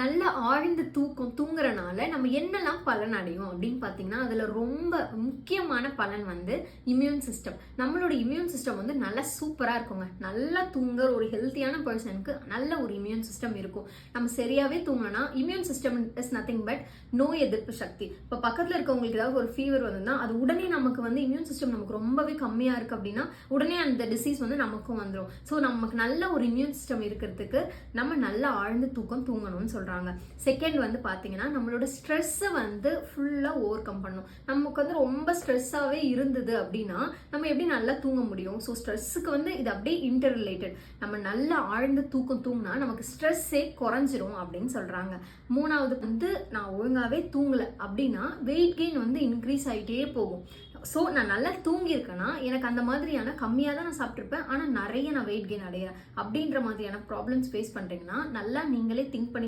நல்ல ஆழ்ந்த தூங்குறனால நம்ம என்னெல்லாம் பலன் அடையும் அப்படின்னு பார்த்தீங்கன்னா, அதில் ரொம்ப முக்கியமான பலன் வந்து இம்யூன் சிஸ்டம். நம்மளோட இம்யூன் சிஸ்டம் வந்து நல்லா சூப்பராக இருக்குங்க. நல்லா தூங்குற ஒரு ஹெல்த்தியான பர்சனுக்கு நல்ல ஒரு இம்யூன் சிஸ்டம் இருக்கும். நம்ம சரியாகவே தூங்கினா immune system is nothing but நோய் எதிர்ப்பு சக்தி. இப்போ பக்கத்தில் இருக்கவங்களுக்கு ஏதாவது ஒரு ஃபீவர் வந்ததுன்னா அது உடனே நமக்கு வந்து இம்யூன் சிஸ்டம் நமக்கு ரொம்பவே கம்மியாக இருக்குது அப்படின்னா உடனே அந்த டிசீஸ் வந்து நமக்கும் வந்துடும். ஸோ நமக்கு நல்ல ஒரு இம்யூன் சிஸ்டம் இருக்கிறதுக்கு நம்ம நல்லா ஆழ்ந்த தூங்கணும்னு சொல்றாங்க. செகண்ட் வந்து பாத்தீங்கன்னா நம்மளோட ஸ்ட்ரெஸ்ஸை வந்து ஃபுல்லா ஓவர் கம் பண்ணும். நமக்கு வந்து ரொம்ப ஸ்ட்ரெஸ்ஸாவே இருந்தது அப்படின்னா நம்ம எப்படி நல்லா தூங்க முடியும்? ஸோ ஸ்ட்ரெஸ்ஸுக்கு வந்து இது அப்படியே இன்டர் ரிலேட்டட். நம்ம நல்லா ஆழ்ந்த தூங்கினா நமக்கு ஸ்ட்ரெஸ்ஸே குறைஞ்சிரும் அப்படின்னு சொல்றாங்க. மூணாவது வந்து நான் ஒழுங்காவே தூங்கல அப்படின்னா வெயிட் கெயின் வந்து இன்க்ரீஸ் ஆகிட்டே போகும். ஸோ நான் நல்லா தூங்கியிருக்கேன்னா எனக்கு அந்த மாதிரியான கம்மியாக தான் நான் சாப்பிட்ருப்பேன், ஆனால் நிறைய நான் வெயிட் கெயின் அடைகிறேன் அப்படின்ற மாதிரியான ப்ராப்ளம்ஸ் ஃபேஸ் பண்ணுறீங்கன்னா நல்லா நீங்களே திங்க் பண்ணி